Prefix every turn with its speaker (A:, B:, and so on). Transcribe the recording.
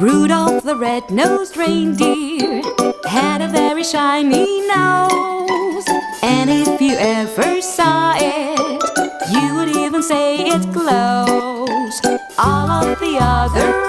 A: Rudolph the red-nosed reindeer had a very shiny nose, and if you ever saw it, you would even say it glows. All of the other